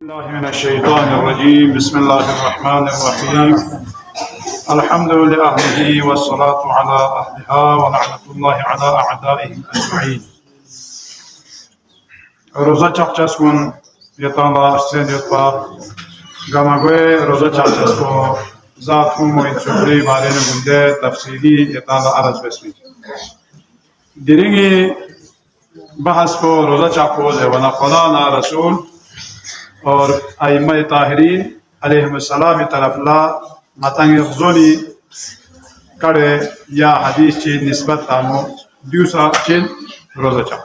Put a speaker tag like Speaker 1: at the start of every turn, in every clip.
Speaker 1: الله من الشيطان الرجيم بسم الله الرحمن الرحيم الحمد لله والصلاة على أهلها ولعنة الله على أعدائهم أجمعين. روزا چاقچاسكون يتالا سين يتبا غاماغوي روزا چاقچاسكو ذات موين سوري بارين گنده تفصيلي يتالا عرض بسمي ديرينگي بحث کو روزا چاقو زوانا خدا رسول और अइम्मा ताहिरीन अलैहिस्सलाम तरफला मतंग यखज़ोनी कड़े या हदीस ची निस्बत तामो दूसरा चिन रोज़ा चा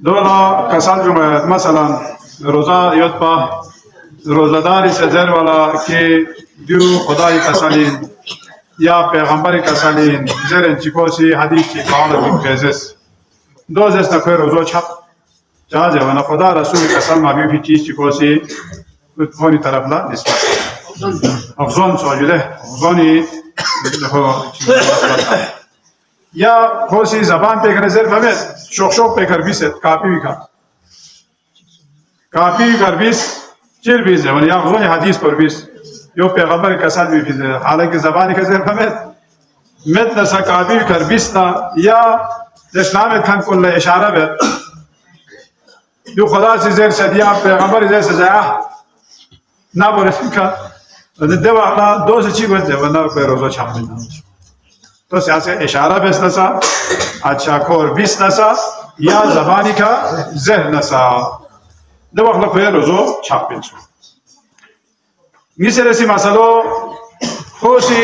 Speaker 1: दोला कसाल जो मसलन रोज़ा योत्पा रोज़ादारी से ज़र वाला के दू खुदाई कसालीन या पैगंबर कसालीन ज़र चिकोसी हदीस ची काउंटर बिकेज़ेस दो ज़ेस नखरे रोज़ो छा चाहे वना खुदा रसूल कसम अभी भी चीज़ चिकोसी उत्पन्नी तरफ ला निस्बत अफ़ज़ोन सोजुले अफ़ज़ोनी हो या कोसी ज़बान पे कर ज़र फमें शोक पे कर बीस कापी भी कर बीस चिर बीस है वना या अफ़ज़ोनी हदीस पर बीस यो पैगंबर कसम भी बीस हालांकि ज़बान के ज़र फमें मत नसा कापी कर बीस ना या इस्लाम खान को ले इशारा है जो खुदा से ज़ेर सदिया पैगंबर ज़ेर सजाया ना बोले फिका देवा ना दो से चीज़ बचे वरना कोई रोज़ा छाप देना तो सियासे इशारा बेस नसा अच्छा कोर बीस नसा या ज़बानी का ज़ेर नसा देवा ना कोई रोज़ा छाप देना मिसर ऐसी मसलो खोसी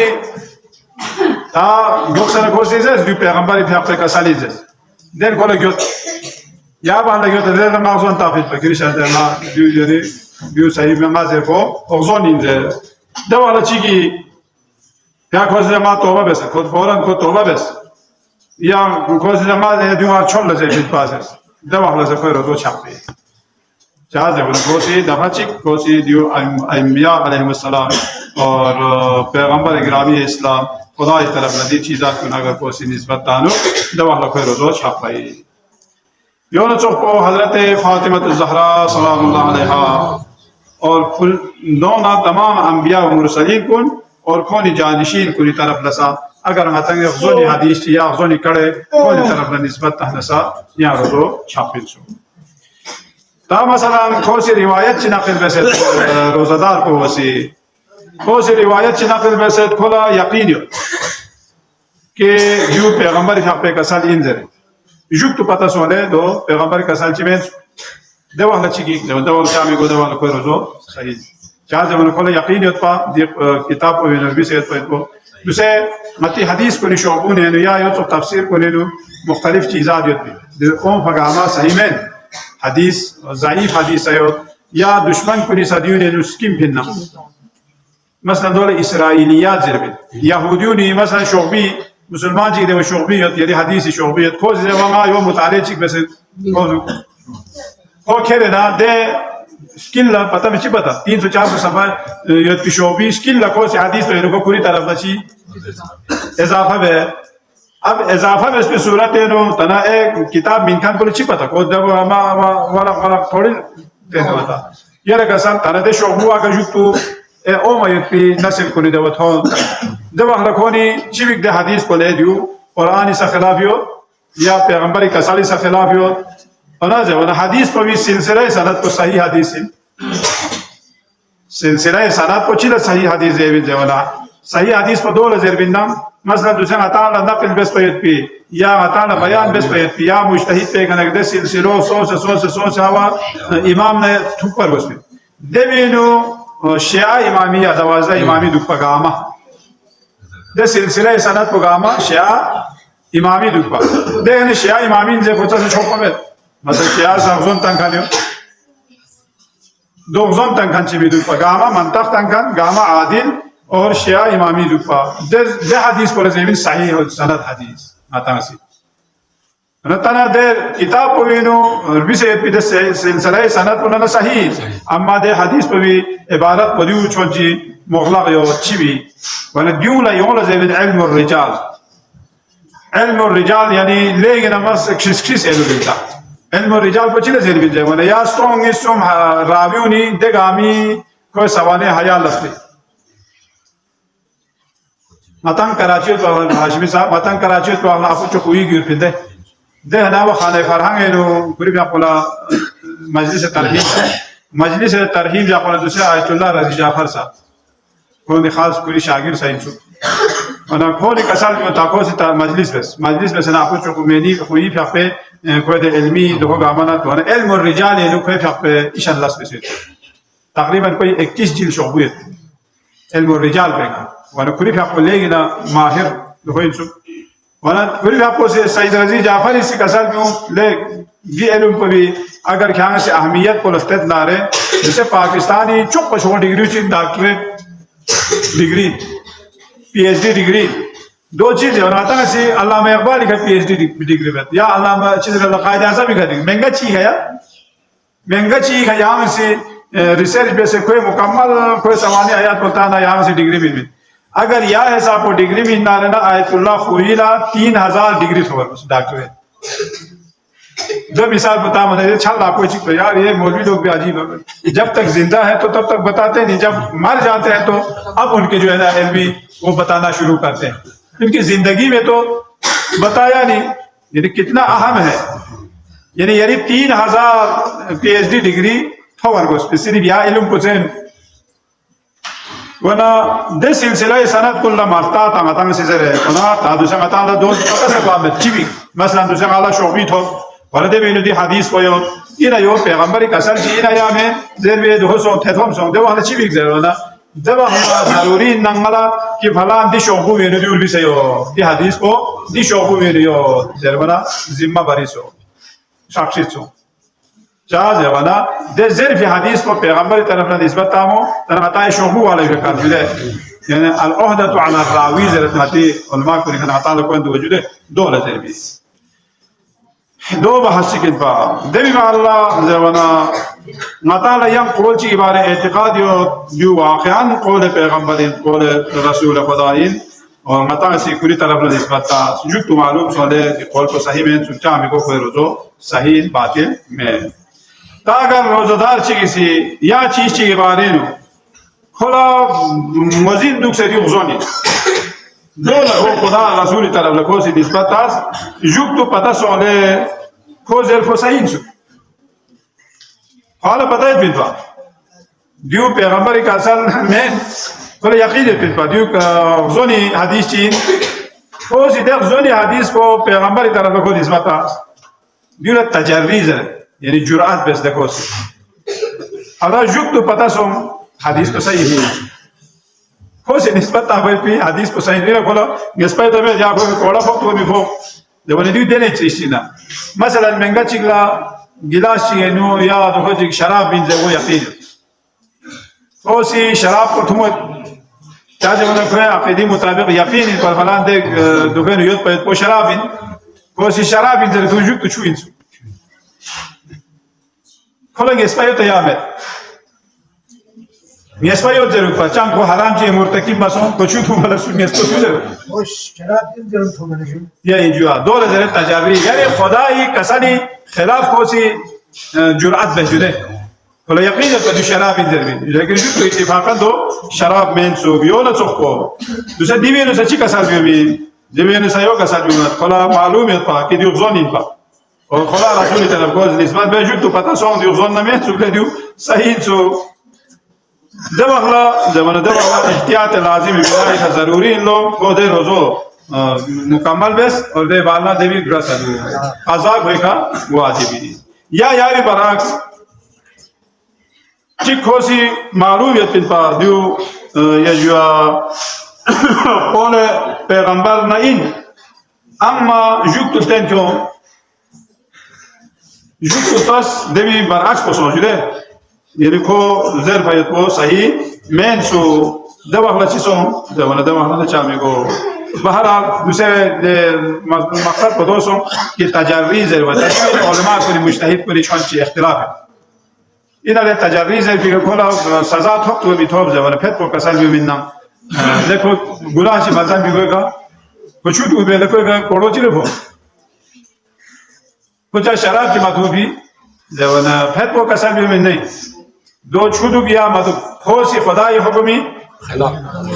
Speaker 1: ता गुस्सा खोसी ज़ेर जो पैगंबर भी का साली ज़ेर देर कोले क्यों या बांधा क्यों तो देर ना अज़ोन ताफ़ित बकरी शायद ना बियू सही में माज़े को अज़ोन इंजे दवाला चीज़ी या कोई जमा तोबा बेस खुद फौरन को तोबा बेस या कोई जमा ये दुआ छोड़ ले जाए पास दवाला से कोई रोज़ो छापे चाहे वो कोई दफाचिक कोई दियो अइम्मा अलैहिस्सलाम और पैगंबर गिरामी इस्लाम खुदा की तरफ नदी चीज़ात को अगर कोई निस्बत तानो दवाला कोई रोज़ो छापे योना चौको हज़रत फ़ातिमा ज़हरा सलामुल्लाह अलैहा और कुल दोना तमाम अंबिया व मुरसलीन कुन और कौनी जानिशीन कुनी तरफ लसा अगर मतंग अफ़ज़ोनी हदीस या अफ़ज़ोनी कड़े कौनी तरफ निस्बत तहनसा या रोज़ो छापिल सो ता मसलन कोई रिवायत ची नक़ल बेसे रोज़ादार को वसी कोई रिवायत ची नक़ल बेसे खोला यकीनियो के जो पैगंबर हक़ पे कसाल इंजरे जुक तो पता सोले दो पैगंबर कसाल ची में देवा लचीगी देवा क्या को देवा कोई रोज़ो सही चार जमाने खोले यकीन योत्पा किताब को नबी से योत्पा दूसरे मती हदीस को निशोबून है या यो तो तफसीर को ने लो मुख्तलिफ चीज़ात योत्पी ओम फगामा सही में हदीस ज़ाइफ हदीस है या दुश्मन को निसादियों ने स्कीम फिरना मसलन दोले इसराइलियात ज़रूरी यहूदियों ने मसलन शोबी मुसलमान जी देव शोबियत यानी हदीस शोबियत खोज देवांगा यो मुताले चिक बसे को खेरे ना दे स्किल ला पता में चिक पता 300-400 सफा यो की शोबी स्किल ला को से हदीस तो इनको पूरी तरफ नची इजाफा है अब इजाफा में इसमें सूरत है नो तना एक किताब मिनखान को चिक पता को जब हमा वाला थोड़ी देने वाला ये रखा सन तना दे शोबुआ का जुटू ओ मयपी नस्ल को नहीं देवत हो देवा लखोनी चिविक दे हदीस को ले दियो कुरानी से खिलाफियो या पैगंबरी कसाली से खिलाफियो और ना जब हदीस पर भी सिलसिला सनद को सही हदीस है सिलसिला सनद को चिल्ला सही हदीस है भी जवाना सही हदीस पर दो लज़र बिन्ना मसलन दूसरे अताला नक़ल बेस पे पी या अताला बयान बेस पे पी या मुज्तहिद पे कनेक दे सिलसिलो सो हवा इमाम ने थुप पर बस देविनो शिया इमामी या दवाज़ा इमामी दुप्पा गामा दे सिलसिला सनद को गामा शिया इमामी दुप्पा दे ने शिया इमामी जे कुछ से छोपा में मतलब शिया सागज़ोन तंखानियो दोगज़ोन तंखान भी दुप्पा गामा मंतख तंखान गामा आदिल और शिया इमामी दुप्पा दे हदीस पर ज़मीन सही हो सनद हदीस आतासी नतना दे किताब को विनो बिसे पिदे सिलसिला सनद को ना सही अम्मा दे हदीस पर भी इबारत पढ़ियो छोजी मुग़लक़ यो अच्छी भी वरना क्यों ला यों ला ज़मीन इल्म और रिजाल यानी लेकिन अम्मा किस इल्म علم الرجال بچile زیر بیجه ولی یا strong اسم راویونی دگامی کوئی سوانه حیال لفتی متن کراچی تو هاشمی صاحب متن کراچی تو الله افو چوی گیر پنده ده نه و خانه فرهنگ اینو پوری بیاقولا مجلس ترحیم جاقولا دوسری آیت الله رضی جعفر صاحب کوئی خاص پوری شاگرد ساینسو انا کولی کسال جو تاکوسی تا مجلس بس نه افو چو مینی خویی پیاپه کوئی ده علمی دو گامانا تو نه علم الرجال اینو کوئی پیاپه ایشان لاس بسید تقریبا کوئی 21 جلد شعبیت علم الرجال بگم وانا کوری پیاپه لیگنا ماهر دو اینسو وانا کوری پیاپه سے سید رضی جعفر اسی کسال بیوں لے بھی علم کو بھی اگر کھانا سے اہمیت کو لفتت نارے جیسے پاکستانی چپ پشوہ ڈگری چین doctorate degree P H D degree دو چیزیں اور آتا ہے سی علامہ اقبال کا پی ایچ ڈی ڈگری بات یا علامہ چیز قائد اعظم بھی کہتے ہیں مہنگا چیز ہے یا مہنگا چیز ہے یہاں سے ریسرچ بے سے کوئی مکمل کوئی سوانی آیات بتانا یہاں سے ڈگری بھی اگر یا حساب کو ڈگری بھی نہ لینا آیت اللہ خویلہ 3000 ڈگری تھوڑا ڈاکٹر ہے جو مثال بتا مجھے چھل آپ کو چک یار یہ مولوی لوگ بھی عجیب ہے جب تک زندہ ہے تو تب تک بتاتے نہیں جب مر جاتے ہیں تو اب ان کے جو ہے نا علمی وہ بتانا شروع کرتے ہیں ان کی زندگی میں تو بتایا نہیں یعنی کتنا اہم ہے یعنی 3000 پی ایچ ڈی ڈگری تھوڑا کو صرف یا علم کو زین ونا ده سلسله سند كل مرتا تمام سيزره ونا تادوسا متان دون تاسا قامت چی مثلا دوسا على شعبيته ولده بينو دي حديث بيون اینا یو پیغمبری کسر چی اینا یامه زیر به دو سو تتم سو دو حالا چی بگذره ونا دو حالا ضروری نمالا که فلان دی شعبو بینو دی اول بیسیو دی حدیث کو دی شعبو بینو زیر ونا ذمہ بریسو شخصیتو جاز وانا ده ظرف حدیث کو پیغمبر طرف نہ نسبت تامو طرف عطا شعبو والے کا جوده یعنی العهده على الراوي ذات نتی علماء کو لکھنا عطا کو وجوده دو ظرفی دو بحث کے بعد دبی مع الله زوانا مطالع یم قول چی عبارت اعتقاد جو واقعا قول پیغمبر قول رسول خدائین اور مطالع سے کلی طرف نہ نسبت تا جو تو معلوم سولے قول کو صحیح میں سچا میں کو کوئی روزو صحیح باطل میں تا اگر روزدار چیزی یا چیز چی عبارت نو خلا مزید دوک سے دی غزونی دولا هو خدا رسول طرف لکو سی نسبت تاس جوک تو پتا سولے کو زیر فسائین سو حالا پتا ہے پیدوا دیو پیغمبری کا اصل میں خلا یقین ہے پیدوا دیو غزونی حدیث چین کو سی دیکھ غزونی حدیث کو پیغمبری طرف لکو نسبت تاس دیو تجریز ہے یعنی جرأت بس دکو سی حالا جوک تو پتا سو حدیث کو صحیح ہے کوئی نسبت تابع پی حدیث کو صحیح نہیں کھولا نسبت تابع جا کو کوڑا فوق تو بھی فوق جب نے دینے چیزینا مثلا منگا چگلا گلاس چی نو یا دو جی شراب بین وہ یقین او سی شراب کو تم چا جب نے کہ عقیدی مطابق یقین پر فلان دے دو کہ یوت پہ کو شراب بین کو سی شراب بین تو جو تو چوین کھولا نسبت تو یا میں میسپا یو ضرور پر چند کو حرام چیه مرتکب بسون کچھ تو مال سو میسپا سو ضرور
Speaker 2: خوش شراب دین ضرور تو منشو
Speaker 1: یا اینجا دور ذره تجاوری یعنی خدایی کسانی خلاف کوسی جرأت بجوده ولا یقین تو دو شراب ضرور لیکن جو تو اتفاقا دو شراب من سو بیولا سوکو دوسرا دیوینو سچی کسال بیوی دیوینو سایو کسال بیوی کلا معلومیت پا که دیو زونین پا اور خدا رسول طرف کوز نسبت به جو تو پتا سون دیو زون نمیه سو دیو صحیح سو دب اخلا زمان دب اخلا احتیاط لازم بیداری کا ضروری ان لوگ کو دے روزو مکمل بس اور دے بالنا دے بھی گرس ادو عذاب ہوئے کا واجبی یا بھی برعکس چک ہو سی معلومیت پن پا دیو یا جو قول پیغمبر نا ان اما جوک تلتین کیوں جوک تس دے بھی برعکس کو سوچ دے یعنی کو زر فایت کو صحیح مین سو دو اخلا چیزوں دوانا دو اخلا چاہمی کو بہرحال دوسرے مقصد کو دوستوں کہ تجریز ہے و تجریز علماء کو مجتہد کو چون چی اختلاف ہے انہا لے تجریز ہے کہ کھولا سزا تھوک تو بھی تھوک زوانا پھر کو کسل بھی مننا دیکھو گناہ چی ملدن بھی گوئے گا کچھو تو بھی لکھوئے گا کوڑو چی رکھو कुछ शराब की मधुबी जवना फेट को कसर भी में नहीं दो छुदू किया मधु खोसी खुदाई हुक्मी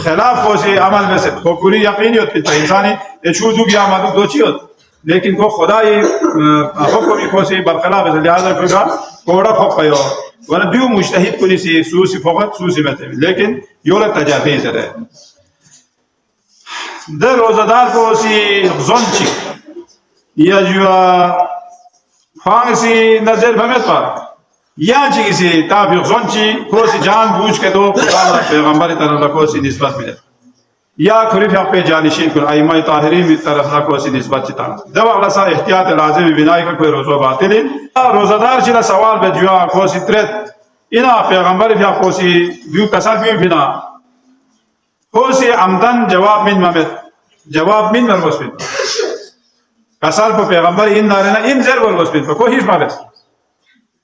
Speaker 1: खिलाफ खोसी अमल में से को पूरी यकीन होती है इंसानी ये छुदू किया मधु दो चीज लेकिन को खुदाई हुक्मी खोसी बरखलाफ है लिहाजा कोगा कोड़ा फपयो वरना दियो मुज्तहिद कुली सी सूसी फकत सूसी में थे लेकिन योला तजावीज है दर रोजादार को सी ज़ोंची या जो फांसी नजर भमेत पर या चीज़ ताबी ज़ोंची को सी जान बूझ के दो पैगंबर तरफ को सी निस्बत मिले या खुरीफ पे जानिशीन को आइमा ताहरीन की तरफ को सी निस्बत चिता जब अगला सा एहतियात लाजिम बिनाई का कोई रोज़ो बातिल रोजादार चिला सवाल पे जुआ को सी त्रेत इना पैगंबर भी को सी व्यू कसर भी बिना को सी अमदन जवाब मिन ममेत जवाब मिन मरमस्बिन कसर पे पैगंबर इन नारेना इन जर मरमस्बिन को हिश ममेत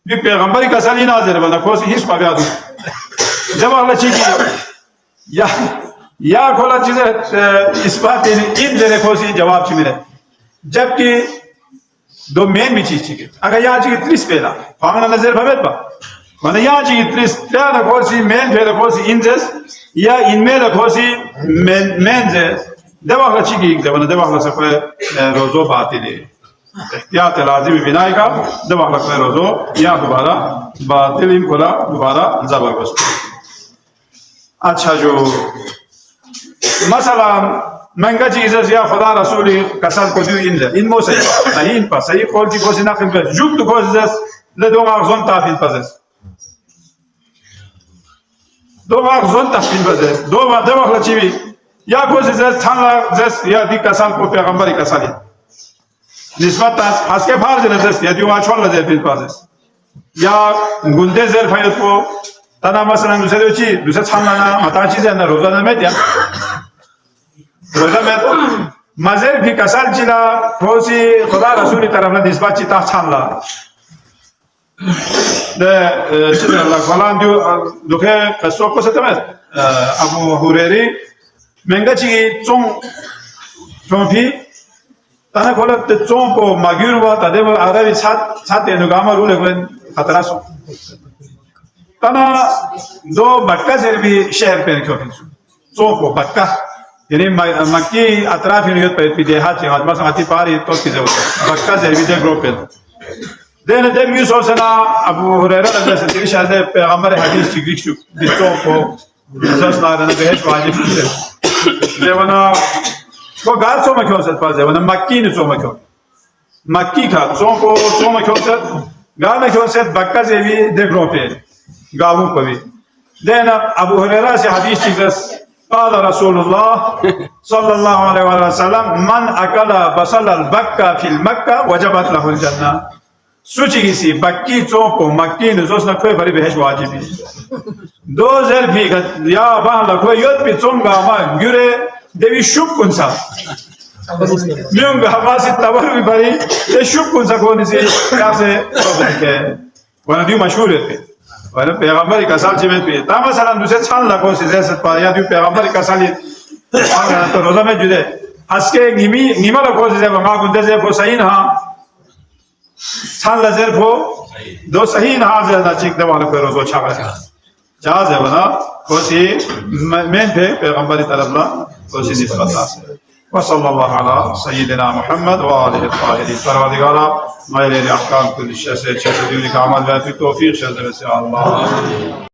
Speaker 1: भी पैगंबर कसर इन नाजर बना को सी हिश ममेत जब अगला चीज़ या खोला चीज़ इस बात इन जरे को सी जवाब ची मिले जबकि दो मेन भी चीज़ चाहिए अगर यहाँ चाहिए 30 पेला फांगना नजर भवेत बा माने यहाँ चाहिए 30 क्या ना कोसी मेन पेला कोसी इंजेस या इनमें ना कोसी मेन जेस दवाखला चाहिए एक जवाना दवाखला से कोई रोज़ो बातिल है एहतियात लाजिम बिनाई का दवाखला कोई रोज़ो या दोबारा बातिल इन कोला दोबारा जबरदस्त अच्छा जो मसला महंगा चीज़ या खुदा रसूल कसर को दियो इन मो सही इन पर सही कौल की कोशिश ना कर जुब तो कोशिश ले दो मार्ज़ोन ताफिल पज़ेस दो मार्ज़ोन ताफिल पज़ेस दो वाला चीज़ या कोशिश थाना जस या दी कसर को पैगंबरी कसर निस्बत आज के फार जस या दियो आचोल लजे फिर पज़ेस या गुंडे जर फायद को तना मसला दूसरे थाना ना मता चीज़ है ना रोज़ाना में क्या रोज़ा में मज़र भी कसर चिला फोसी खुदा रसूल तरफ ना निस्बत चिता छानला दे चिल्ला कलाम जो दुखे कसो को से तमें अबू हुरैरी महंगा चीज़ चों भी तना खोला ते चों को मागिर हुआ तदे वो आरावी साथ नुगामा रूले को खतरा सो तना दो बटका से भी शहर पे रखो चों को बटका यानी मक्की अतराफ यूनियत पे पिदेहात या मसला आती पारी तो किसे बक्का जैवी दे ग्रुप पे देने दे म्यूज़ सना अबू हुरैरा ने जैसे तेरी शायद पैगंबर हदीस की गिफ्ट दिसों को जस ना रहने बेहद वाजिब है जेवना को गाल सो में क्यों सत पास जेवना मक्की ने सो में क्यों मक्की का सो में क्यों सत गाल में क्यों सत बक्का जैवी दे ग्रुप पे गावों को भी देना अबू हुरैरा से हदीस की जस قال رسول الله صلى الله عليه وسلم من أكل بصل البكة في المكة وجبت له الجنة सोची किसी बक्की चौको मक्की ने जोसना कोई बड़ी बहस वाजिब है दो जल भी या बाहर लगो योद पे चोंगा मां गुरे देवी शुभ कुंसा म्यूंगा हमासी तबर भी बड़ी ये शुभ कुंसा कौन से क्या से के वाला दियो मशहूर है वाला पैगंबर का साल जिम्मे पे तामा सलाम दूसरे छान लगो से जैसे पाया दियो पैगंबर का साल तो रोजा में जुदे अस्के निमा लगो से वहां गुंडे से वो सही ना छान लजर को दो सही ना ज़्यादा चिक दवाने पे रोज़ो छागा जहाँ से बना कोसी मेन पे पैगंबरी तरफ ला कोसी निस्बत से वसल्लल्लाहु अला सय्यिदिना मुहम्मद व आलिहि ताहिरीन परवरदिगारा मेरे अहकाम कुल शय से दुनिया का अमल व तौफीक से अल्लाह